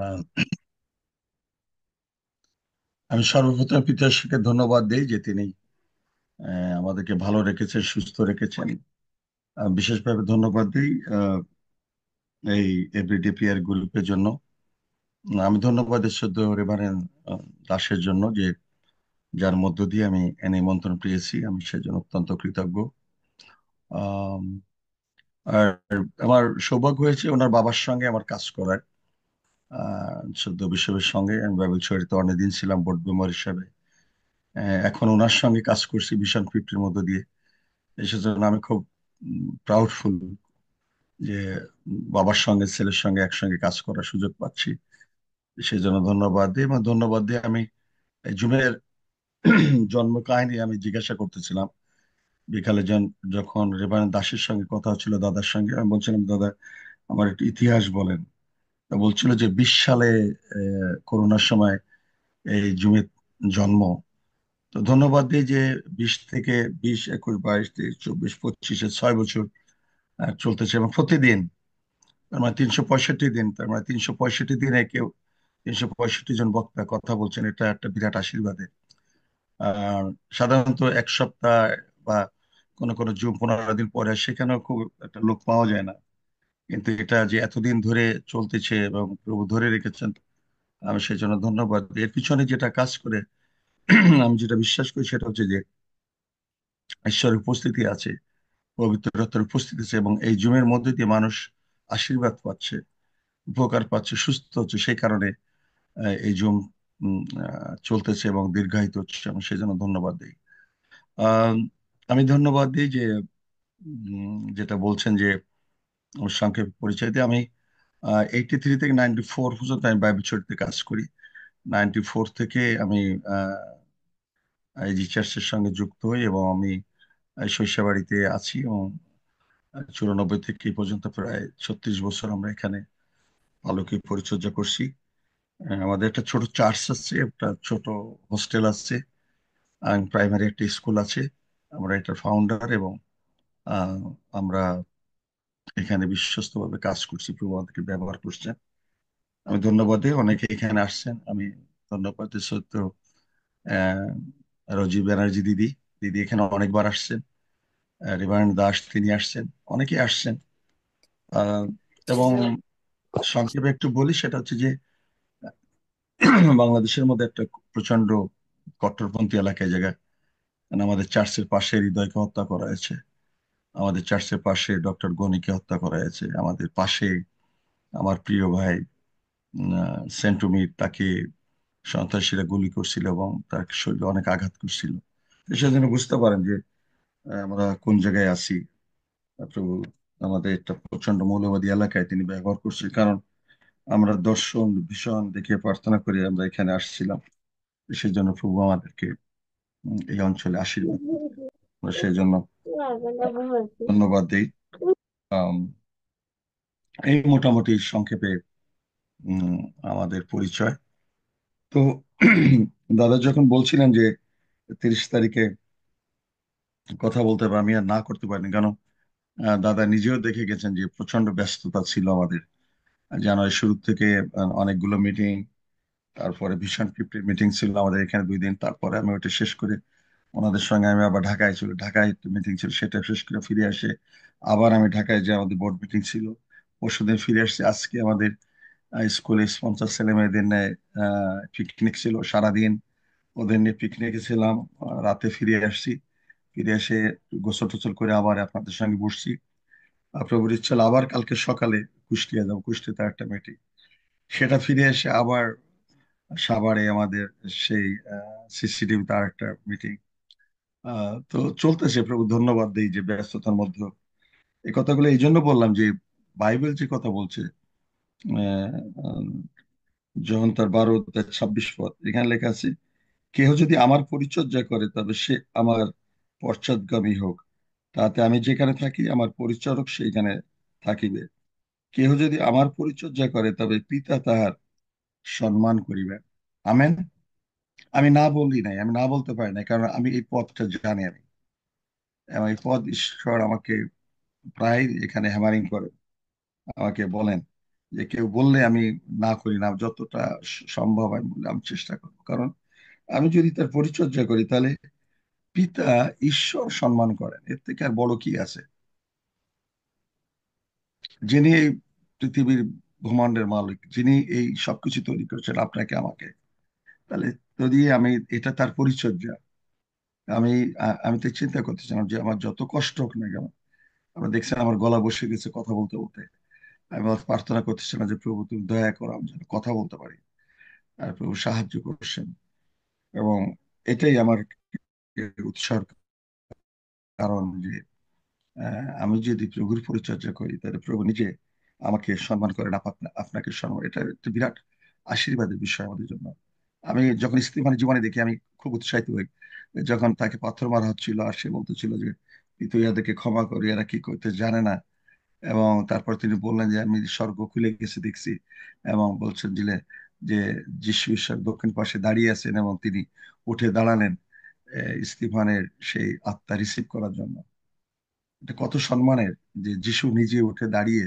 আহ, আমি সর্বপ্রথম পিতাশ্রীকে ধন্যবাদ দিই যে তিনি আমাদেরকে ভালো রেখেছেন, সুস্থ রেখেছেন। বিশেষভাবে ধন্যবাদ দিই এই এভরিডে পিয়ার গ্রুপের জন্য। আমি ধন্যবাদ দিই সদ্য রেভারেন্ড দাসের জন্য, যে যার মধ্য দিয়ে আমি এই নিমন্ত্রণ পেয়েছি। আমি সেজন্য অত্যন্ত কৃতজ্ঞ। আম, আর আমার সৌভাগ্য হয়েছে ওনার বাবার সঙ্গে আমার কাজ করার। সদ্য বিশ্ববের সঙ্গে আমি বাইবেল শরীতে অনেকদিন ছিলাম বোর্ড মেম্বার হিসাবে। এখন ওনার সঙ্গে কাজ করছি ভিশন 50-র মধ্য দিয়ে। সেজন্য আমি খুব প্রাউডফুল যে বাবার সঙ্গে ছেলের সঙ্গে একসঙ্গে কাজ করার সুযোগ পাচ্ছি। সেই জন্য ধন্যবাদ দিই, এবং ধন্যবাদ দিয়ে আমি এই জুমের জন্ম কাহিনী আমি জিজ্ঞাসা করতেছিলাম বিকালে, যখন রেবায়ন দাসের সঙ্গে কথা হচ্ছিল, দাদার সঙ্গে আমি বলছিলাম, দাদা আমার একটু ইতিহাস বলেন। তা বলছিল যে 20 সালে করোনার সময় এই জুমের জন্ম। তো ধন্যবাদ দিই যে 20 থেকে 20, 21, 22, 23, 24, 25 6 বছর চলতেছে, এবং প্রতিদিন, তার মানে 365 দিন, তার মানে 365 দিনে কেউ 365 জন বক্তা কথা বলছেন, এটা একটা বিরাট আশীর্বাদের। আর সাধারণত এক সপ্তাহ বা কোনো কোনো জুম 15 দিন পরে সেখানেও খুব একটা লোক পাওয়া যায় না। কিন্তু এটা যে এতদিন ধরে চলতেছে এবং প্রভু ধরে রেখেছেন, আমি সেই জন্য ধন্যবাদ দিই। এর পিছনে যেটা কাজ করে আমি যেটা বিশ্বাস করি সেটা হচ্ছে যে ঈশ্বরের উপস্থিতি আছে, পবিত্র আত্মার উপস্থিতি আছে, এবং এই জুমের মধ্যে দিয়ে মানুষ আশীর্বাদ পাচ্ছে, উপকার পাচ্ছে, সুস্থ হচ্ছে। সেই কারণে এই জুম চলতেছে এবং দীর্ঘায়িত হচ্ছে। আমি সেই জন্য ধন্যবাদ দিই। আহ, আমি ধন্যবাদ দিই যে যেটা বলছেন যে আমার সংক্ষেপে পরিচয় দিয়ে, আমি 83 থেকে 94 পর্যন্ত আমি বাইবেল চরিত্রে কাজ করি। 94 থেকে আমি এই জি চার্চের সঙ্গে যুক্ত হই, এবং আমি শৈশবাড়িতে আছি, এবং 94 থেকে এই পর্যন্ত প্রায় 36 বছর আমরা এখানে আলোকে পরিচর্যা করছি। আমাদের একটা ছোট চার্চ আছে, একটা ছোট হোস্টেল আছে, প্রাইমারি একটা স্কুল আছে। আমরা এটার ফাউন্ডার, এবং আহ, আমরা এখানে বিশ্বস্তভাবে কাজ করছি, প্রভু আমাদেরকে ব্যবহার করছেন। আমি ধন্যবাদ দিই, অনেকে এখানে আসছেন। আমি ধন্যবাদ দিই সত্য আহ রজি ব্যানার্জি দিদি। দিদি এখানে অনেকবার আসছেন। রেভারেন্ড দাস তিনি আসছেন, অনেকেই আসছেন। আহ, এবং সংক্ষেপে একটু বলি, সেটা হচ্ছে যে বাংলাদেশের মধ্যে একটা প্রচন্ড কট্টরপন্থী এলাকায় জায়গা, মানে আমাদের চার্চের পাশে হৃদয়কে হত্যা করা হয়েছে, আমাদের চার্চের পাশে ডক্টর গনিকে হত্যা করা হয়েছে, আমাদের পাশে আমার প্রিয় ভাই সেন্টুমির, তাকে সন্ত্রাসীরা গুলি করছিল এবং তার শরীরে অনেক আঘাত করছিল। সেজন্য বুঝতে পারেন যে আমরা কোন জায়গায় আছি। প্রভু আমাদের একটা প্রচন্ড মৌলবাদী এলাকায় তিনি ব্যবহার করছে, কারণ আমরা দর্শন ভীষণ দেখে প্রার্থনা করে আমরা এখানে আসছিলাম। সেই জন্য প্রভু আমাদেরকে এই অঞ্চলে আশীর্বাদ করবে। আমরা সেই জন্য ধন্যবাদ দিই। আম, এই মোটামুটি সংক্ষেপে উম, আমাদের পরিচয়। তো দাদা যখন বলছিলেন যে 30 তারিখে কথা বলতে হবে, আমি আর না করতে পারিনি, কারণ দাদা নিজেও দেখে গেছেন যে প্রচন্ড ব্যস্ততা ছিল আমাদের। জানুয়ারি শুরু থেকে অনেকগুলো মিটিং, তারপরে ভিশন 50 মিটিং ছিল আমাদের এখানে 2 দিন। তারপরে আমি ওটা শেষ করে ওনাদের সঙ্গে আমি আবার ঢাকায় ছিল, ঢাকায় একটা মিটিং ছিল, সেটা শেষ করে ফিরে আসে আবার আমি ঢাকায়, যে আমাদের বোর্ড মিটিং ছিল। পরশুদিন ফিরে আসছি। আজকে আমাদের স্কুলে স্পন্সর ছেলে মেয়েদের নিয়ে পিকনিক ছিল সারাদিন, ওদের নিয়ে পিকনিকে ছিলাম। রাতে ফিরে আসছি, ফিরে এসে গোসল টোসল করে আবার আপনাদের সঙ্গে বসছি। প্রভুর ইচ্ছা হলে আবার কালকে সকালে কুষ্টিয়া যাবো, কুষ্টিয়াতে একটা মিটিং, সেটা ফিরে এসে আবার সাভারে আমাদের সেই সিসিটিভি তার একটা মিটিং। তো চলতেছে, প্রভু ধন্যবাদ দিই যে ব্যস্ততার মধ্যে। এই কথাগুলো এই জন্য বললাম যে বাইবেল যে কথা বলছে, আহ, আহ, যখন তার 12 অধ্যায় 26 পদ, এখানে লেখা আছে, কেহ যদি আমার পরিচর্যা করে তবে সে আমার পশ্চাৎগামী হোক, তাতে আমি যেখানে থাকি আমার পরিচারক সেইখানে থাকিবে। কেহ যদি আমার পরিচর্যা করে তবে পিতা তাহার সম্মান করিবেন। আমেন। আমি না বলি নাই, আমি না বলতে পারি না, কারণ আমি এই পদটা জানি। আমি এবং এই পদ ঈশ্বর আমাকে প্রায় এখানে হ্যামারিং করে, আমাকে বলেন যে কেউ বললে আমি না করি না, যতটা সম্ভব আমি বলে আমি চেষ্টা করবো। কারণ আমি যদি তার পরিচর্যা করি, তাহলে পিতা ঈশ্বর সম্মান করেন, এর থেকে আর বড় কি আছে? যিনি এই পৃথিবীর ব্রহ্মাণ্ডের মালিক, যিনি এই সবকিছু তৈরি করেছেন আপনাকে আমাকে, তাহলে যদি আমি, এটা তার পরিচর্যা। আমি আমি তো চিন্তা করতেছিলাম যে আমার যত কষ্ট হোক না কেন, আমরা দেখছেন আমার গলা বসে গেছে কথা বলতে বলতে, আমি প্রার্থনা করতেছিলাম যে প্রভু তুমি দয়া করো আমি যেন কথা বলতে পারি। আর প্রভু সাহায্য করছেন, এবং এটাই আমার উৎসাহের কারণ যে আমি যদি প্রভুর পরিচর্যা করি, তাহলে প্রভু নিজে আমাকে সম্মান করেন, আপনাকে সম্মান, এটা একটা বিরাট আশীর্বাদের বিষয় আমাদের জন্য। আমি যখন স্টিফানের জীবনে দেখি আমি খুব উৎসাহিত হই। যখন তাকে পাথর মারা হচ্ছিল আর সে বলতেছিল যে তুই এদেরকে ক্ষমা করি, এরা কি করতে জানে না। এবং তারপর তিনি বললেন যে আমি স্বর্গ খুলে গেছে দেখছি, এবং বলছেন যে যিশু ঈশ্বর দক্ষিণ পাশে দাঁড়িয়ে আছেন এবং তিনি উঠে দাঁড়ালেন স্টিফানের সেই আত্মা রিসিভ করার জন্য। এটা কত সম্মানের যে যিশু নিজে উঠে দাঁড়িয়ে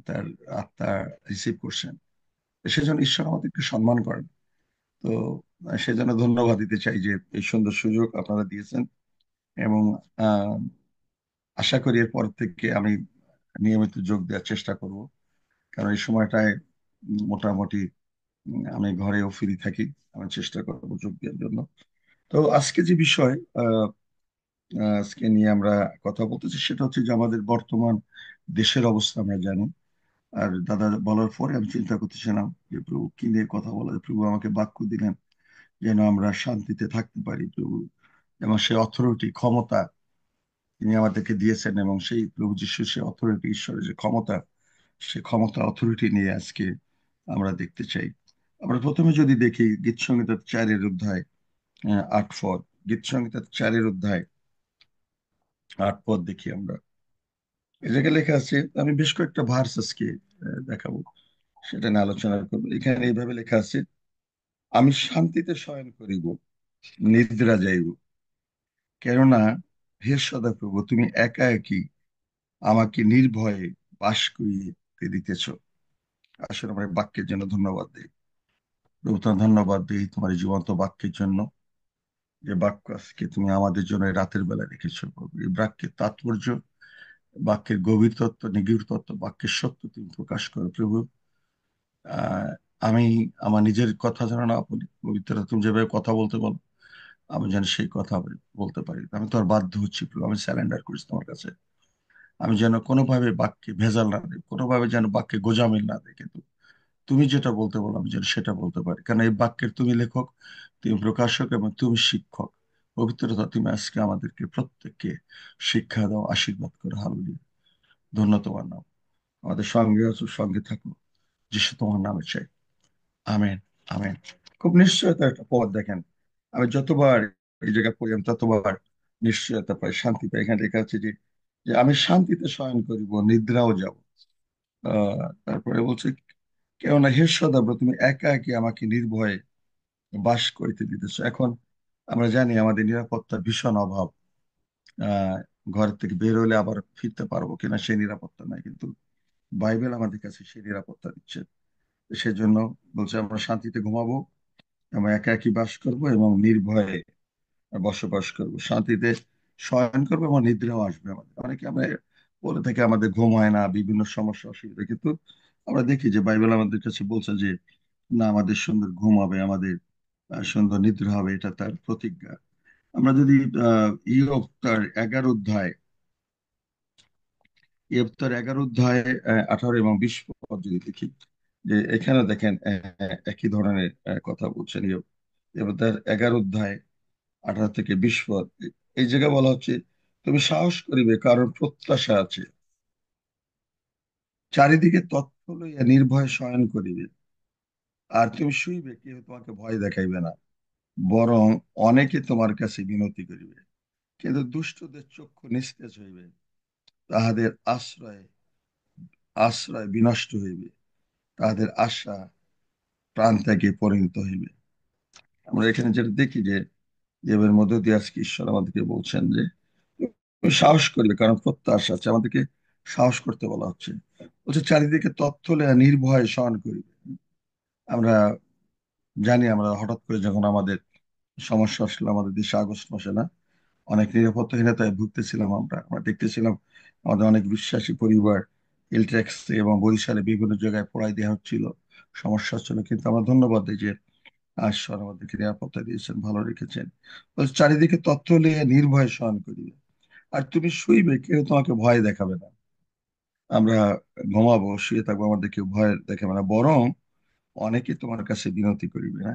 তার আত্মা রিসিভ করছেন। সেজন্য ঈশ্বর আমাদেরকে সম্মান করেন। তো সেজন্য ধন্যবাদ দিতে চাই যে এই সুন্দর সুযোগ আপনারা দিয়েছেন। এবং আহ, আশা করি এরপর থেকে আমি নিয়মিত যোগ দেওয়ার চেষ্টা করব। কারণ এই সময়টায় মোটামুটি আমি ঘরেও ফ্রি থাকি, আমি চেষ্টা করবো যোগ দেওয়ার জন্য। তো আজকে যে বিষয় আহ, আজকে নিয়ে আমরা কথা বলতেছি, সেটা হচ্ছে যে আমাদের বর্তমান দেশের অবস্থা আমরা জানি। আর দাদা বলার পরে আমি চিন্তা করতেছিলাম যে প্রভু কি নিয়ে কথা বলা যায়। প্রভু আমাকে বাক্য দিলেন যেন আমরা শান্তিতে থাকতে পারি প্রভু, এবং সেই অথরিটি ক্ষমতা তিনি আমাদেরকে দিয়েছেন, এবং সেই প্রভু যিশু সেই অথরিটি, ঈশ্বরের যে ক্ষমতা, সে ক্ষমতা অথরিটি নিয়ে আজকে আমরা দেখতে চাই। আমরা প্রথমে যদি দেখি গীত সংহিতার 4 অধ্যায় 8 পদ, গীত সংহিতার 4 অধ্যায় 8 পদ দেখি আমরা। এ জায়গায় লেখা আছে, আমি বেশ কয়েকটা ভার্স আজকে দেখাবো, সেটা নিয়ে আলোচনা করবো। এখানে এইভাবে লেখা আছে, আমি শান্তিতে শয়ন করিব, নিদ্রা যাইব, কেননা হে সদাপ্রভু তুমি একা একই আমাকে নির্ভয়ে বাস করিতে দিতেছ। আসলে আমরা এই বাক্যের জন্য ধন্যবাদ দিই প্রভু, তোমার ধন্যবাদ দিই তোমার এই জীবন্ত বাক্যের জন্য, যে বাক্য আজকে তুমি আমাদের জন্য এই রাতের বেলা রেখেছো প্রভু। এই বাক্যের তাৎপর্য, বাক্যের গভীর তত্ত্ব, নিগূঢ় তত্ত্ব, বাক্যের সত্য তুমি প্রকাশ করো প্রভু। আহ আমি আমার নিজের কথা যেন না বলি, পবিত্র তুমি যেভাবে কথা বলতে বলো আমি যেন সেই কথা বলতে পারি। আমি তো আর বাধ্য হচ্ছি প্রভু, আমি স্যালেন্ডার করছি তোমার কাছে। আমি যেন কোনোভাবে বাক্যে ভেজাল না দিই, কোনোভাবে যেন বাক্যে গোজামিল না দিই, কিন্তু তুমি যেটা বলতে বলো আমি যেন সেটা বলতে পারি। কারণ এই বাক্যের তুমি লেখক, তুমি প্রকাশক, এবং তুমি শিক্ষক। পবিত্রতা তুমি আজকে আমাদেরকে প্রত্যেককে শিক্ষা দাও, আশীর্বাদ করো। হালেলুয়া, ধন্য তোমার নাম। আমাদের সঙ্গে আছো, সঙ্গে থাকো, যিশু তোমার নামে চাই। Amen, amen. খুব নিশ্চয়তা একটা পথ দেখেন, আমি যতবার এই জায়গায় পড়ি আমি ততবার নিশ্চয়তা পাই, শান্তি পাই। এখানে লেখা আছে যে যে আমি শান্তিতে শয়ন করিব, নিদ্রাও যাব। তারপরে বলছে, কেননা হে সদাপ্রভু তুমি একা একই আমাকে নির্ভয়ে বাস করিতে দিতেছ। এখন আমরা জানি আমাদের নিরাপত্তার ভীষণ অভাব। আহ ঘর থেকে বের হলে আবার ফিরতে পারবো কিনা সেই নিরাপত্তা নাই, কিন্তু বাইবেল আমাদের কাছে সেই নিরাপত্তা দিচ্ছে। সেজন্য বলছে আমরা শান্তিতে ঘুমাবো এবং একা একই বাস করব এবং নির্ভয়ে বসবাস করব, শান্তিতে শয়ন করবো এবং নিদ্রাও আসবে আমাদের। অনেকে আমরা বলে থাকি আমাদের ঘুম হয় না, বিভিন্ন সমস্যা অসুবিধা, কিন্তু আমরা দেখি যে বাইবেল আমাদের কাছে বলছে যে না, আমাদের সুন্দর ঘুম হবে, আমাদের সুন্দর নিদ্রা হবে, এটা তার প্রতিজ্ঞা। আমরা যদি ইয়োব তার 11 অধ্যায়, ইয়োব তার 11 অধ্যায় 18 এবং 20 পদ যদি দেখি, যে এখানে দেখেন একই ধরনের কথা বলছেন ইয়োব। ইয়োব তার 11 অধ্যায় 18 থেকে 20 পদ, এই জায়গায় বলা হচ্ছে, তুমি সাহস করিবে কারণ প্রত্যাশা আছে, চারিদিকে তথ্য লইয়া নির্ভয়ে শয়ন করিবে, আর তুমি শুইবে, কেউ তোমাকে ভয় দেখাইবে না, বরং অনেকে তোমার কাছে বিনতি করিবে। কিন্তু দুষ্টদের চক্ষু নিস্তেজ হইবে, তাহাদের আশ্রয় আশ্রয় বিনষ্ট হইবে, তাহাদের আশা প্রাণ ত্যাগে পরিণত হইবে। আমরা এখানে যেটা দেখি যে এর মধ্যে দিয়ে আজকে ঈশ্বর আমাদেরকে বলছেন যে তুমি সাহস করবে কারণ প্রত্যাশা আছে, আমাদেরকে সাহস করতে বলা হচ্ছে। বলছে চারিদিকে তথ্য লইয়া নির্ভয়ে শয়ন করিবে। আমরা জানি, আমরা হঠাৎ করে যখন আমাদের সমস্যা আসলে আমাদের দেশে আগস্ট মাসে না, অনেক নিরাপত্তাহীনতায় ভুগতেছিলাম। আমরা আমরা দেখতেছিলাম আমাদের অনেক বিশ্বাসী পরিবার এলট্রাক্সে এবং বরিশালে বিভিন্ন জায়গায় পড়াই দেওয়া হচ্ছিল, সমস্যা হচ্ছিল, কিন্তু আমরা ধন্যবাদ দিই যে ঈশ্বর আমাদেরকে নিরাপত্তা দিয়েছেন, ভালো রেখেছেন। বলছে, চারিদিকে তথ্য লইয়া নির্ভয়ে শয়ন করিবে, আর তুমি শুইবে, কেউ তোমাকে ভয় দেখাবে না। আমরা ঘুমাবো, শুয়ে থাকবো, আমাদের কেউ ভয় দেখাবে না, বরং অনেকে তোমার কাছে বিনতি করিবে। না,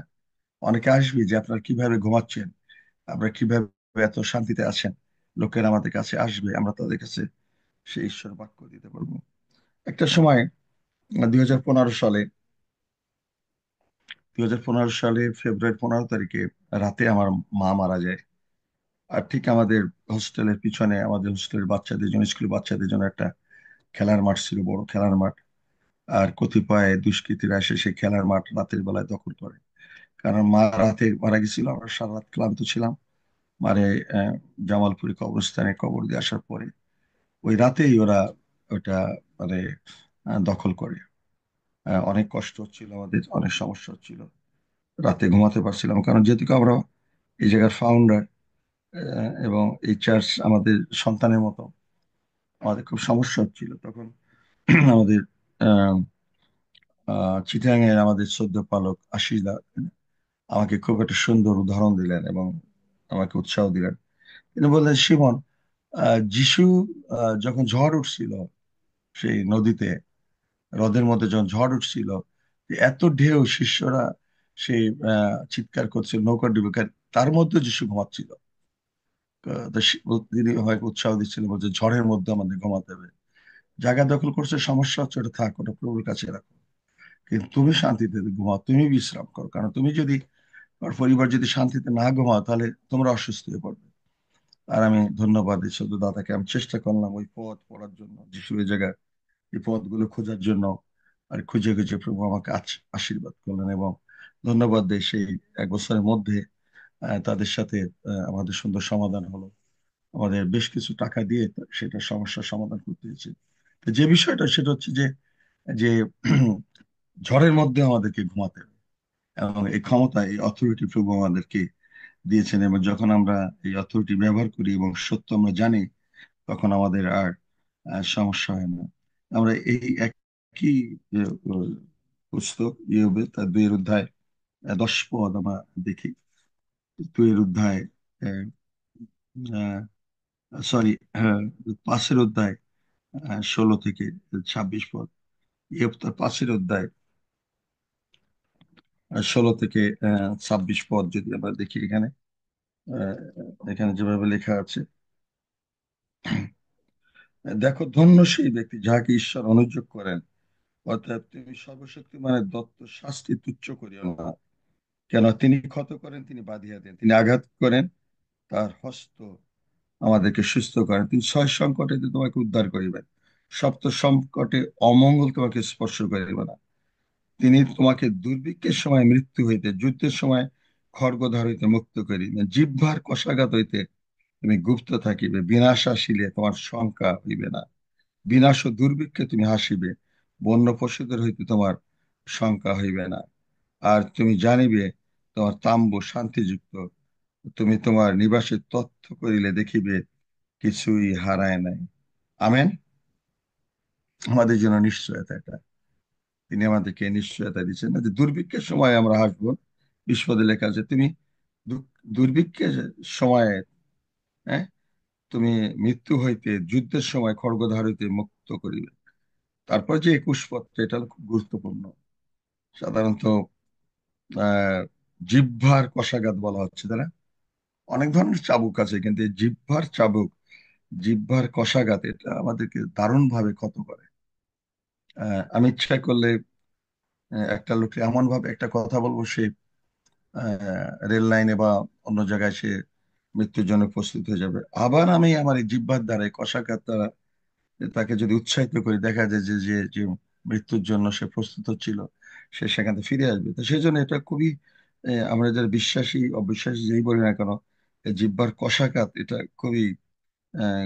অনেকে আসবে যে আপনারা কিভাবে ঘুমাচ্ছেন, আপনারা কিভাবে এত শান্তিতে আছেন, লোকেরা আমাদের কাছে আসবে, আমরা তাদের কাছে সেই ঈশ্বর বাক্য দিতে পারবো। একটা সময় 2015 সালে, 2015 সালে ফেব্রুয়ারি 15 তারিখে রাতে আমার মা মারা যায়। আর ঠিক আমাদের হোস্টেলের পিছনে, আমাদের হোস্টেলের বাচ্চাদের জন্য, স্কুলের বাচ্চাদের জন্য একটা খেলার মাঠ ছিল, বড় খেলার মাঠ। আর কতিপয় দুষ্কৃতীরা এসে সেই খেলার মাঠ রাতের বেলায় দখল করে। কারণ মা রাতে মারা গেছিল, আমরা সারা রাত ক্লান্ত ছিলাম। মারে আহ, জামালপুরে কবরস্থানে কবর দিয়ে আসার পরে ওই রাতেই ওরা ওটা মানে দখল করে। অনেক কষ্ট হচ্ছিল, আমাদের অনেক সমস্যা হচ্ছিল, রাতে ঘুমাতে পারছিলাম, কারণ যেহেতু আমরা এই জায়গার ফাউন্ডার এবং এই চার্চ আমাদের সন্তানের মতো, আমাদের খুব সমস্যা হচ্ছিল তখন। আমাদের আহ চিটাগাং এর আমাদের সদ্য পালক আশিস দা আমাকে খুব একটা সুন্দর উদাহরণ দিলেন এবং আমাকে উৎসাহ দিলেন। তিনি বললেন, শিমন, যিশু যখন ঝড় উঠছিল সেই নদীতে, হ্রদের মধ্যে যখন ঝড় উঠছিল, এত ঢেউ, শিষ্যরা সেই চিৎকার করছিল, নৌকা ডুবে, তার মধ্যে যিশু ঘুমাচ্ছিল। তিনি হয়তো উৎসাহ দিচ্ছিলেন, বলছে ঝড়ের মধ্যে আমাদের ঘুমাতে হবে। জায়গা দখল করছে, সমস্যা হচ্ছে, ওটা থাক, ওটা প্রভুর কাছে রাখো, কিন্তু তুমি শান্তিতে ঘুমাও, তুমি বিশ্রাম করো, কারণ তুমি যদি, আর পরিবার যদি শান্তিতে না ঘুমাও, তাহলে তোমরা অসুস্থ হয়ে পড়বে। আর আমি ধন্যবাদ দিই শুধু দাদাকে, আমি চেষ্টা করলাম ওই পথ পড়ার জন্য, যিশুর এই জায়গায় এই পথগুলো খোঁজার জন্য। আর খুঁজে খুঁজে প্রভু আমাকে আশীর্বাদ করলেন, এবং ধন্যবাদ দেই সেই 1 বছরের মধ্যে তাদের সাথে আমাদের সুন্দর সমাধান হলো। আমাদের বেশ কিছু টাকা দিয়ে সেটা সমস্যার সমাধান করতে হয়েছে। তো যে বিষয়টা সেটা হচ্ছে যে যে ঝড়ের মধ্যে আমাদেরকে ঘুমাতে হবে, এবং এই ক্ষমতা, এই অথরিটি প্রভু আমাদেরকে দিয়েছেন, এবং যখন আমরা এই অথরিটি ব্যবহার করি এবং সত্য আমরা জানি, তখন আমাদের আর সমস্যা হয় না। আমরা এই একই আহ, পুস্তক ইয়োবে তার 2 অধ্যায় 10 পদ আমরা দেখি। 2 অধ্যায় সরি, 5 অধ্যায় 16 থেকে 26 পদ। ইয়োব তার 5 অধ্যায় 16 থেকে 26 পদ যদি আমরা দেখি এখানে, আহ, এখানে যেভাবে লেখা আছে, দেখো, ধন্য সেই ব্যক্তি যাহাকে ঈশ্বর অনুযোগ করেন, অর্থাৎ তুমি সর্বশক্তিমানের দত্ত শাস্তি তুচ্ছ করিও না। কেন তিনি ক্ষত করেন, তিনি বাঁধিয়া দেন, তিনি আঘাত করেন, তার হস্ত আমাদেরকে সুস্থ করেন। তিনি 6 সংকটে তোমাকে উদ্ধার করিবেন, সপ্ত সংকটে অমঙ্গল তোমাকে স্পর্শ করিবে না। তিনি তোমাকে দুর্ভিক্ষের সময় মৃত্যু হইতে, যুদ্ধের সময় খড়গধার হইতে মুক্ত করিবেন। জিহ্বার কষাঘাত হইতে তুমি গুপ্ত থাকিবে, বিনাশ আসিলে তোমার শঙ্কা হইবে না। বিনাশ ও দুর্ভিক্ষে তুমি হাসিবে, বন্য পশুদের হইতে তোমার শঙ্কা হইবে না। আর তুমি জানিবে তোমার তাম্বু শান্তিযুক্ত, তুমি তোমার নিবাসে তথ্য করিলে দেখিবে কিছুই হারায় নাই। আমেন। আমাদের জন্য নিশ্চয়তা এটা, তিনি আমাদেরকে নিশ্চয়তা দিচ্ছেন না যে দুর্ভিক্ষের সময় আমরা হাসবো। বিশ্বদে লেখা আছে, তুমি দুর্ভিক্ষের সময়, হ্যাঁ, তুমি মৃত্যু হইতে, যুদ্ধের সময় খড়গধার হইতে মুক্ত করিবে। তারপর যে 21 পদটা, এটা হলো খুব গুরুত্বপূর্ণ। সাধারণত আহ জিহ্বার কষাঘাত বলা হচ্ছে, তাই না? অনেক ধরনের চাবুক আছে, কিন্তু এই জিহ্বার চাবুক, জিহ্বার কষাঘাত, এটা আমাদেরকে দারুণ ভাবে ক্ষত করে। আমি ইচ্ছা করলে একটা লোককে এমন ভাবে একটা কথা বলবো, সে রেল লাইনে বা অন্য জায়গায় সে মৃত্যুর জন্য প্রস্তুত হয়ে যাবে। আবার আমি আমার এই জিহ্বার দ্বারা, এই কষাঘাত দ্বারা তাকে যদি উৎসাহিত করি, দেখা যায় যে যে যে মৃত্যুর জন্য সে প্রস্তুত হচ্ছিল, সে সেখান থেকে ফিরে আসবে। তো সেই জন্য এটা খুবই, আমরা যারা বিশ্বাসী অবিশ্বাসী যেই বলি না কেন, এই জিহ্বার কষাঘাত এটা খুবই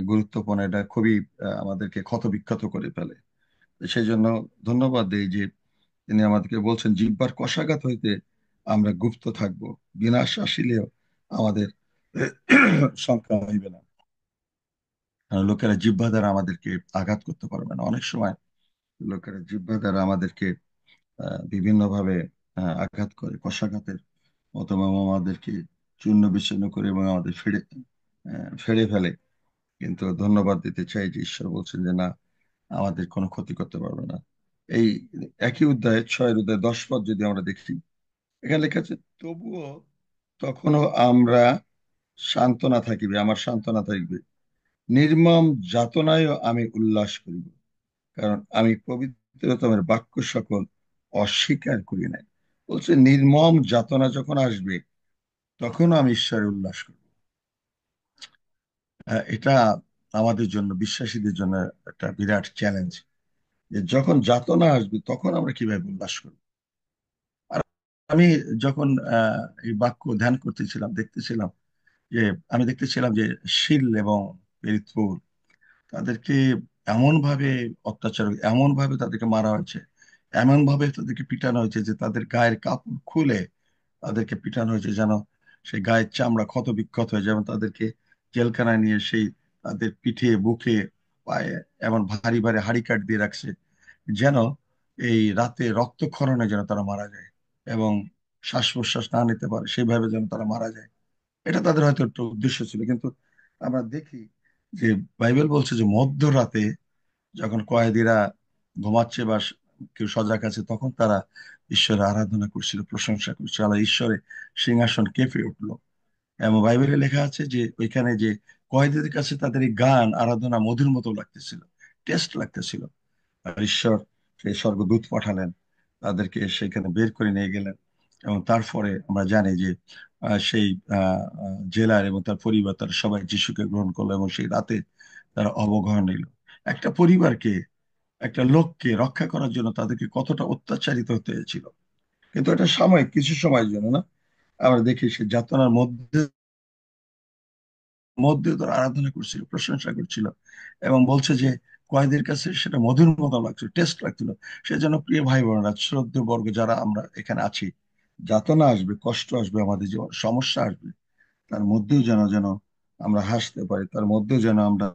গুরুত্বপূর্ণ, এটা খুবই আমাদেরকে ক্ষতবিক্ষত করে ফেলে। সেই জন্য ধন্যবাদ দেই যে তিনি আমাদেরকে বলছেন, জিহ্বার কশাঘাত হইতে আমরা গুপ্ত থাকব, বিনাশ আসিলেও আমাদের সংখ্যা হইবে না। কারণ লোকেরা জিহ্বা দ্বারা আমাদেরকে আঘাত করতে পারবে না। অনেক সময় লোকেরা জিহ্বা দ্বারা আমাদেরকে বিভিন্ন ভাবে আঘাত করে, কশাঘাতের মতো, এবং আমাদেরকে চূর্ণ বিচ্ছিন্ন করে এবং আমাদের ফেড়ে ফেলে। কিন্তু ধন্যবাদ দিতে চাই যে ঈশ্বর বলছেন যে না, আমাদের কোনো ক্ষতি করতে পারবে না। এই একই অধ্যায় 6 অধ্যায় 10 পদ যদি আমরা দেখি, এখানে লেখা আছে, তবুও তখনও আমরা সান্ত্বনা থাকিবে, আমার সান্ত্বনা থাকবে, নির্মম যাতনায়ও আমি উল্লাস করিব, কারণ আমি পবিত্রতমের বাক্য সকল অস্বীকার করি নাই। বলছে নির্মম যাতনা যখন আসবে, তখনও আমি ঈশ্বরে উল্লাস করব। এটা আমাদের জন্য, বিশ্বাসীদের জন্য একটা বিরাট চ্যালেঞ্জ, যে যখন যাতনা আসবে তখন আমরা কিভাবে উল্লাস করব। আর আমি যখন এই বাক্য ধ্যান করতেছিলাম, দেখতেছিলাম যে, আমি দেখতেছিলাম যে শিল এবং পিরিতপুর, তাদেরকে এমন ভাবে অত্যাচার, এমন ভাবে তাদেরকে মারা হয়েছে, এমন ভাবে তাদেরকে পিটানো হয়েছে যে তাদের গায়ের কাপড় খুলে তাদেরকে পিটানো হয়েছে, যেন সেই গায়ের চামড়া ক্ষত বিক্ষত হয়ে, যেমন তাদেরকে জেলখানায় নিয়ে সেই তাদের পিঠে, বুকে, পায়ে এমন ভারী ভারী হাড়ি কাঠ দিয়ে রাখছে, যেন এই রাতে রক্তক্ষরণে যেন তারা মারা যায় এবং শ্বাস প্রশ্বাস না নিতে পারে, সেইভাবে যেন তারা মারা যায়। এটা তাদের হয়তো একটা উদ্দেশ্য ছিল। কিন্তু আমরা দেখি যে বাইবেল বলছে যে মধ্যরাতে যখন কয়েদিরা ঘুমাচ্ছে বা কেউ সজাগ আছে, তখন তারা ঈশ্বরের আরাধনা করছিল, প্রশংসা করছিল, আর ঈশ্বরের সিংহাসন কেঁপে উঠলো। এবং বাইবেলে লেখা আছে যে ওইখানে যে কয়েদিদের কাছে তাদের এই গান আরাধনা মধুর মতো লাগতেছিল, টেস্ট লাগতেছিল। আর ঈশ্বর সেই স্বর্গদূত পাঠালেন, তাদেরকে সেখানে বের করে নিয়ে গেলেন। এবং তারপরে আমরা জানি যে সেই জেলার এবং তার পরিবার, তারা সবাই যিশুকে গ্রহণ করলো, এবং সেই রাতে তারা অবগাহন নিল। একটা পরিবারকে, একটা লোককে রক্ষা করার জন্য তাদেরকে কতটা অত্যাচারিত হতে হয়েছিল। কিন্তু এটা সাময়িক, কিছু সময়ের জন্য না। আমরা দেখি সে যাতনার মধ্যে মধ্যে তারা আরাধনা করছিল, প্রশংসা করছিল, এবং বলছে যে কয়েদের কাছে সেটা মধুর মতো লাগছিল, টেস্ট লাগছিল। সেজন্য প্রিয় ভাই বোনেরা, শ্রদ্ধেয় বর্গ যারা আমরা এখানে আছি, যাতনা আসবে, কষ্ট আসবে, আমাদের জীবন সমস্যা আসবে, তার মধ্যেও যেন যেন আমরা হাসতে পারি, তার মধ্যেও যেন আমরা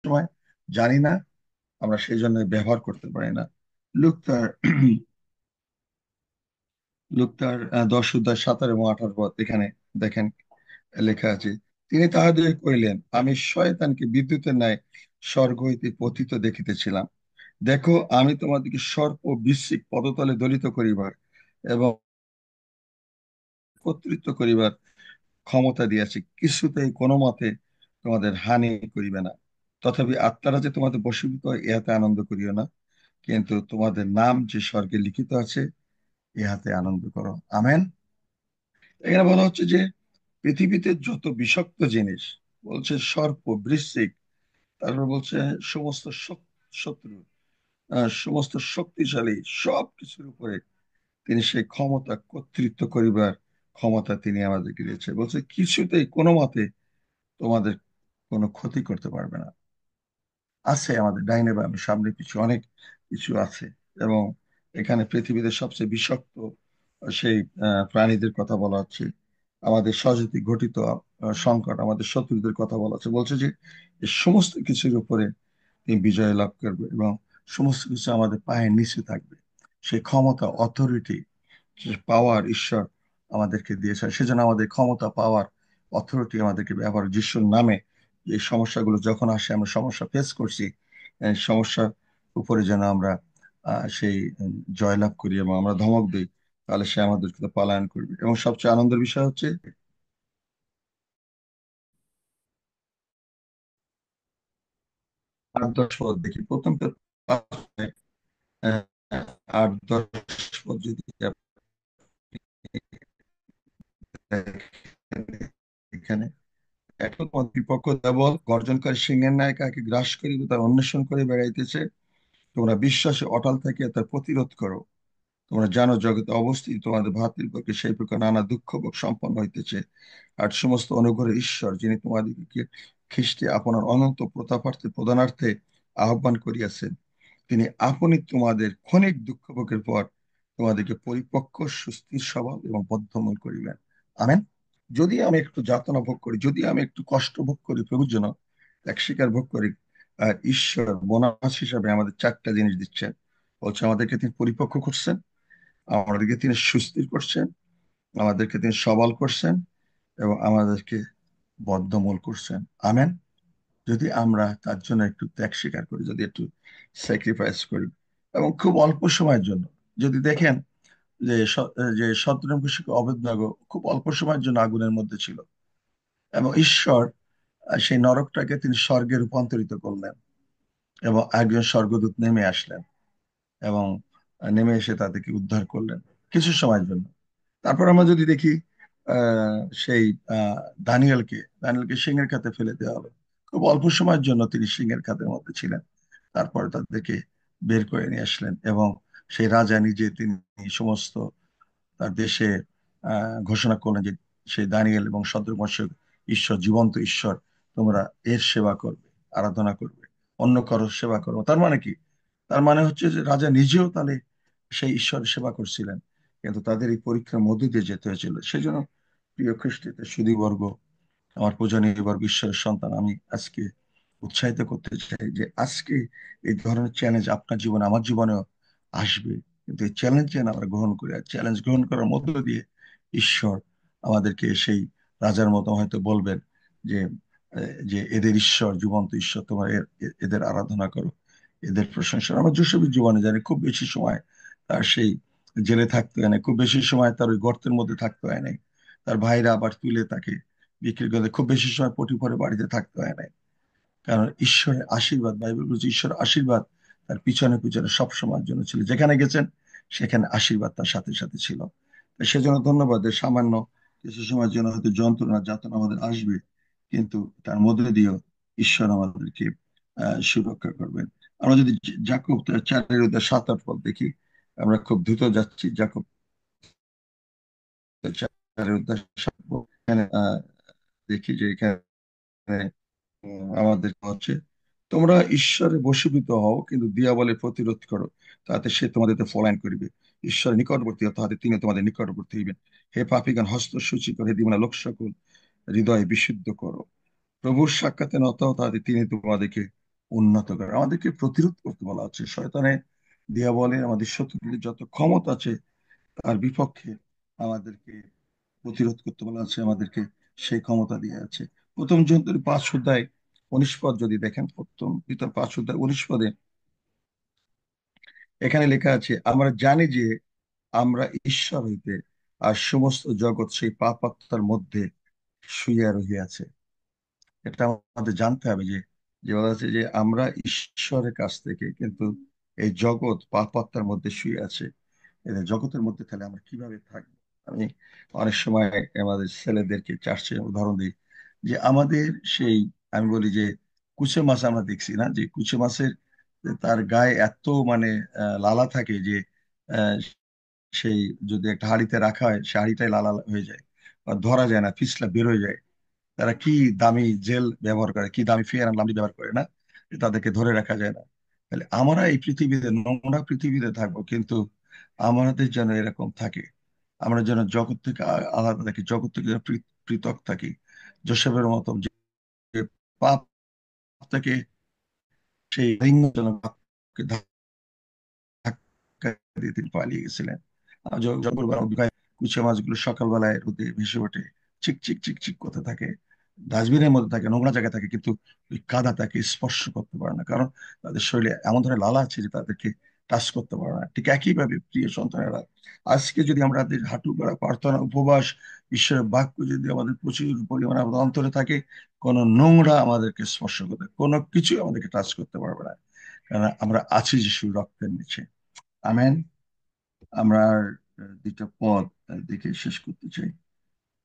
সময় জানি না, আমরা সেই জন্য ব্যবহার করতে পারি না। লুক তার লুক তার 10 অধ্যায় 17 এবং 18 পদ, এখানে দেখেন লেখা আছে, তিনি তাহাদের কইলেন, আমি শয়তানকে বিদ্যুতের ন্যায় স্বর্গ হইতে পতিত দেখিতেছিলাম। দেখো, আমি তোমাদেরকে সর্প বৃশ্চিক পদতলে দলিত করিবার এবং একত্রিত করিবার ক্ষমতা দিয়াছি, কিছুতেই কোনো মতে তোমাদের হানি করিবে না। তথাপি আত্মারা যে তোমাদের বশীভূত হয়, ইহাতে আনন্দ করিও না, কিন্তু তোমাদের নাম যে স্বর্গে লিখিত আছে, ইহাতে আনন্দ করো। আমেন। এখানে বলা হচ্ছে যে পৃথিবীতে যত বিষাক্ত জিনিস, বলছে সর্প, বৃশ্চিক, তারপর বলছে সমস্ত শত্রু, সমস্ত শক্তিশালী সব কিছুর উপরে তিনি সেই ক্ষমতা, কর্তৃত্ব করিবার ক্ষমতা তিনি আমাদেরকে দিয়েছে। বলছে কিছুতেই কোনো মতে তোমাদের কোনো ক্ষতি করতে পারবে না। আছে আমাদের ডাইনে বামে সামনে পিছু অনেক কিছু আছে। এবং এখানে পৃথিবীতে সবচেয়ে বিষাক্ত সেই প্রাণীদের কথা বলা হচ্ছে, আমাদের স্বজাতি ঘটিত সংকট, আমাদের শত্রুদের কথা বলা হচ্ছে। বলছে যে এই সমস্ত কিছুর উপরে তিনি বিজয় লাভ করবে, এবং সমস্ত কিছু আমাদের পায়ের নিচে থাকবে। সেই ক্ষমতা, অথরিটি, পাওয়ার ঈশ্বর আমাদেরকে দিয়েছে। সেজন্য আমাদের ক্ষমতা, পাওয়ার, অথরিটি আমাদেরকে ব্যবহার, যিশুর নামে এই সমস্যাগুলো যখন আসে, আমরা সমস্যা ফেস করছি, সমস্যার উপরে যেন আমরা সেই জয়লাভ করি এবং আমরা ধমক দিই, তাহলে সে আমাদেরকে পলায়ন করবে। এবং সবচেয়ে আনন্দের বিষয় হচ্ছে 8-10 পদ দেখি, প্রথম তো 8-10 পদ যদি আপনি দেখেন, পরিপক্ক দেবল গর্জন করে সিংহের ন্যায় কাকে গ্রাস করিবে তার অন্বেষণ করে বেড়াইতেছে। তোমরা বিশ্বাসে অটল থাকিয়া তার প্রতিরোধ করো। তোমরা জানো জগতে অবস্থিত তোমাদের ভ্রাতৃপক্ষে সেই প্রকার নানা দুঃখ ভোগ সম্পন্ন হইতেছে। আর সমস্ত অনুগ্রহের ঈশ্বর যিনি তোমাদিগকে খ্রিস্টে আপনার অনন্ত প্রতাপার্থে প্রদানার্থে আহ্বান করিয়াছেন, তিনি আপনি তোমাদের ক্ষণিক দুঃখ ভোগের পর তোমাদেরকে পরিপক্ক, সুস্থির, সবল এবং বদ্ধমূল করিবেন। আমেন। যদি আমি একটু যাতনা ভোগ করি, যদি আমি একটু কষ্ট ভোগ করি প্রভুর জন্য, ত্যাগ স্বীকার ভোগ করি, আর ঈশ্বর বোনাস হিসাবে আমাদের চারটা জিনিস দিচ্ছেন। বলছে আমাদেরকে তিনি পরিপক্ক করছেন, আমাদেরকে তিনি সুস্থির করছেন, আমাদেরকে তিনি সবল করছেন এবং আমাদেরকে বদ্ধমূল করছেন। আমেন। যদি আমরা তার জন্য একটু ত্যাগ স্বীকার করি, যদি একটু স্যাক্রিফাইস করি, এবং খুব অল্প সময়ের জন্য, যদি দেখেন যে শতরঞ্জিক অবেদনাগো খুব অল্প সময়ের জন্য আগুনের মধ্যে ছিল, এবং ঈশ্বর সেই নরকটাকে তিনি স্বর্গে রূপান্তরিত করলেন, এবং একজন স্বর্গদূত নেমে আসলেন এবং নেমে এসে তাদেরকে উদ্ধার করলেন কিছু সময়ের জন্য। তারপর আমরা যদি দেখি সেই আহ দানিয়েলকে দানিয়েলকে সিংহের খাতে ফেলে দেওয়া হলো। খুব অল্প সময়ের জন্য তিনি সিংহের খাতের মধ্যে ছিলেন। তারপর তাদেরকে বের করে নিয়ে আসলেন, এবং সেই রাজা নিজে তিনি সমস্ত তার দেশে ঘোষণা করলেন যে সেই দানিয়েল এবং সদ্রমর্শক ঈশ্বর জীবন্ত ঈশ্বর, তোমরা এর সেবা করবে, আরাধনা করবে, অন্য কারো সেবা করবে। তার মানে কি? তার মানে হচ্ছে যে রাজা নিজেও তাহলে সেই ঈশ্বরের সেবা করছিলেন, কিন্তু তাদের এই পরীক্ষার মধ্যে দিয়ে যেতে হয়েছিল। সেই জন্য প্রিয় খ্রিস্টীয় সুধীবর্গ, আমার পূজনীয় বর্গ, ঈশ্বরের সন্তান, আমি আজকে উৎসাহিত করতে চাই যে আজকে এই ধরনের চ্যালেঞ্জ আপনার জীবনে, আমার জীবনেও আসবে, কিন্তু এই চ্যালেঞ্জ যেন আমরা গ্রহণ করি। আর চ্যালেঞ্জ গ্রহণ করার মধ্য দিয়ে ঈশ্বর আমাদেরকে সেই রাজার মতো হয়তো বলবেন যে যে এদের ঈশ্বর জীবন্ত ঈশ্বর, তোমরা এদের আরাধনা করো, এদের প্রশংসা। আমার জোসেফের জীবনে জানি খুব বেশি সময় তার সেই জেলে থাকতে হয় না, খুব বেশি সময় তার ওই গর্তের মধ্যে থাকতে হয় নাই, তার ভাইরা আবার তুলে তাকে বিক্রি করে, খুব বেশি সময় পটিফারের বাড়িতে থাকতে হয় নাই। কারণ ঈশ্বরের আশীর্বাদ, বাইবেল বলছে ঈশ্বরের আশীর্বাদ তার পিছনে পিছনে সব সময়ের জন্য ছিল। যেখানে গেছেন সেখানে আশীর্বাদ তার সাথে সাথে ছিল। তো সেজন্য ধন্যবাদ যে সামান্য কিছু সময়ের জন্য হয়তো যন্ত্রণা যাতনা আমাদের আসবে, কিন্তু তার মধ্যে দিয়েও ঈশ্বর আমাদেরকে সুরক্ষা করবেন। আমরা যদি জাকব 4:7-8 দেখি, আমরা খুব দ্রুত যাচ্ছি। জাকব 4:7 এখানে দেখি যে এখানে আমাদের হচ্ছে, তোমরা ঈশ্বরে বশীভূত হও কিন্তু দিয়াবলের প্রতিরোধ করো, তাতে সে তোমাদের পলায়ন করিবে। ঈশ্বরের নিকটবর্তী হও, তাহাতে তিনি তোমাদের নিকটবর্তী হইবেন। হে পাপীগণ, হস্ত সূচি করে হে দিবানা লোক সকল হৃদয় বিশুদ্ধ করো। প্রভুর সাক্ষাতে নত হও, তাহাতে তিনি তোমাদেরকে উন্নত করেন। আমাদেরকে প্রতিরোধ করতে বলা হচ্ছে শয়তানের, দিয়াবলের, আমাদের শত্রুদের যত ক্ষমতা আছে তার বিপক্ষে আমাদেরকে প্রতিরোধ করতে বলা আছে, আমাদেরকে সেই ক্ষমতা দিয়ে আছে। প্রথম জনের 5 অধ্যায় 19 পদ যদি দেখেন, প্রথম পিতর 5 অধ্যায় 19 পদে এখানে লেখা আছে, আমরা জানি যে আমরা ঈশ্বর হইতে, আর সমস্ত জগৎ সেই পাপাত্মার মধ্যে শুইয়া রহিয়াছে। এটা আমাদের জানতে হবে যে, যে বলা আছে যে আমরা ঈশ্বরের কাছ থেকে, কিন্তু এই জগৎ পাপাত্মার মধ্যে শুয়ে আছে। এদের জগতের মধ্যে তাহলে আমরা কিভাবে থাকবো? আমি অনেক সময় আমাদের ছেলেদেরকে চার্চে উদাহরণ দিই যে আমাদের সেই, আমি বলি যে কুচে মাছ আমরা দেখছি না, যে কুচে মাছের তার গায়ে এত মানে লালা থাকে যে আহ, সেই যদি একটা হাঁড়িতে রাখা হয় সে হাঁড়িটাই লালা হয়ে যায়, বা ধরা যায় না, পিছলা বের হয়ে যায়। তারা কি দামি জেল ব্যবহার করে, কি দামি ফেয়ার অ্যান্ড লাভলি ব্যবহার করে না, যে তাদেরকে ধরে রাখা যায় না। তাহলে আমরা এই পৃথিবীতে, নোংরা পৃথিবীতে থাকবো, কিন্তু আমাদের যেন এরকম থাকে, আমরা যেন জগৎ থেকে আলাদা থাকি, জগৎ থেকে যেন পৃথক থাকি। যোসেফের মতো যে পাপ থেকে সেই যেন পাপকে ধাক্কা দিয়ে তিনি পালিয়ে গেছিলেন। যখন কুচে মাছগুলো সকালবেলায় রোদে ভেসে ওঠে, চিক চিক চিক চিক করতে থাকে, ডাস্টবিনের মধ্যে থাকে, নোংরা জায়গায় থাকে, কিন্তু ওই কাদা তাকে স্পর্শ করতে পারে না, কারণ তাদের শরীরে এমন ধরনের লালা আছে যে তাদেরকে টাচ করতে পারে না। ঠিক একইভাবে প্রিয় সন্তানেরা, আজকে যদি আমাদের হাঁটু গেড়া প্রার্থনা, উপবাস, ঈশ্বরের বাক্য যদি আমাদের প্রচুর পরিমাণে আমাদের অন্তরে থাকে, কোনো নোংরা আমাদেরকে স্পর্শ করতে, কোনো কিছু আমাদেরকে টাচ করতে পারবে না, কারণ আমরা আছি যিশুর রক্তের নিচে। আমেন। আমরা আর 2টা পদ দেখে শেষ করতে চাই।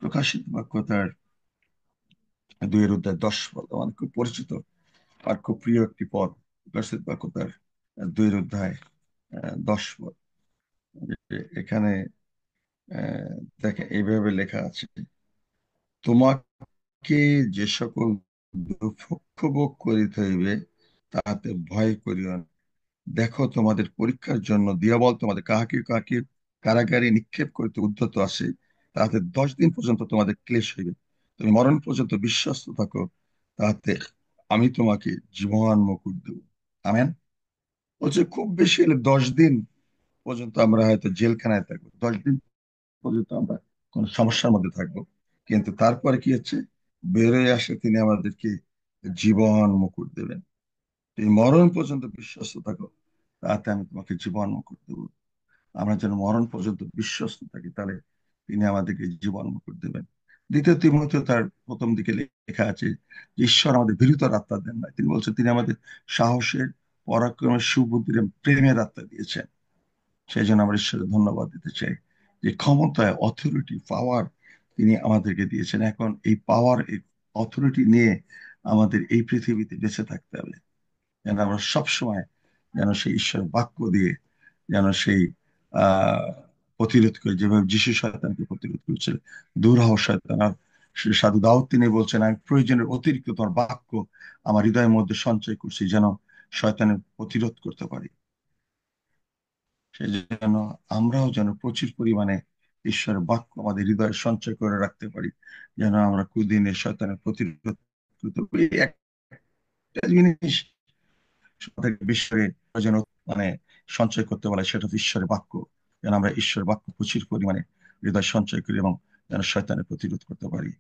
প্রকাশিত বাক্য তার দুইয়ের অধ্যায় 10 পদ আমাদের খুব পরিচিত আর খুব প্রিয় একটি পদ। প্রকাশিত বাক্য তার দুইয়ের অধ্যায় 10 পদ। এখানে দেখে এইভাবে লেখা আছে, তোমাকে যে সকল দুঃখ ভোগ করিতে হইবে তাহাতে ভয় করিও না। দেখো, তোমাদের পরীক্ষার জন্য দিয়াবল তোমাদের কাহাকে কাহাকে কারাগারে নিক্ষেপ করিতে উদ্যত আসে, তাহাতে 10 দিন পর্যন্ত তোমাদের ক্লেশ হইবে। তুমি মরণ পর্যন্ত বিশ্বস্ত থাকো, তাহাতে আমি তোমাকে জীবন মুকুট দেব। আমেন। বলছে খুব বেশি হলে 10 দিন পর্যন্ত আমরা হয়তো জেলখানায় থাকবো, 10 দিন পর্যন্ত আমরা কোন সমস্যার মধ্যে থাকবো, কিন্তু তারপরে কি হচ্ছে, বেরোয় আসে তিনি আমাদেরকে জীবন মুকুট দেবেন। এই মরণ পর্যন্ত বিশ্বস্ত থাকো, তাতে আমি তোমাকে জীবন মুকুট দেবো। আমরা যেন মরণ পর্যন্ত বিশ্বস্ত থাকি, তাহলে তিনি আমাদেরকে জীবন মুকুট দেবেন। দ্বিতীয় তিমথিও তার প্রথম দিকে লেখা আছে যে ঈশ্বর আমাদের ভীরুতার আত্মা দেন না, তিনি বলছেন তিনি আমাদের সাহসের, পরাক্রমের, সুবুদ্ধির, প্রেমের আত্মা দিয়েছেন। সেই জন্য আমরা ঈশ্বরের ধন্যবাদ দিতে চাই যে ক্ষমতায়, অথরিটি, পাওয়ার তিনি আমাদেরকে দিয়েছেন। এখন এই পাওয়ার, এই অথরিটি নিয়ে আমাদের এই পৃথিবীতে বেঁচে থাকতে হবে, যেন আমরা সবসময় যেন সেই ঈশ্বরের বাক্য দিয়ে যেন সেই আহ প্রতিরোধ করি, যেভাবে যিশু শয়তানকে প্রতিরোধ করেছিল। দূর হও শয়তান। আর সাধু দাউদ তিনি বলছেন, আমি প্রয়োজনের অতিরিক্ত তোমার বাক্য আমার হৃদয়ের মধ্যে সঞ্চয় করছি, যেন শয়তানের প্রতিরোধ করতে পারি। সেই জন্য আমরাও যেন প্রচুর পরিমাণে ঈশ্বরের বাক্য আমাদের হৃদয়ে সঞ্চয় করে রাখতে পারি, যেন আমরা কুদিনে শয়তানের প্রতিরোধ করতে পারি। এই একটা জিনিস আমাদের বিশ্বে যেন মানে সঞ্চয় করতে বলে, সেটা হচ্ছে ঈশ্বরের বাক্য। যেন আমরা ঈশ্বরের বাক্য প্রচুর পরিমাণে হৃদয় সঞ্চয় করি এবং যেন শয়তানের প্রতিরোধ করতে পারি।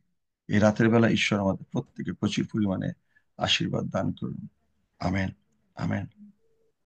এই রাতের বেলা ঈশ্বর আমাদের প্রত্যেকে প্রচুর পরিমাণে আশীর্বাদ দান করুন। আমেন। আমেন।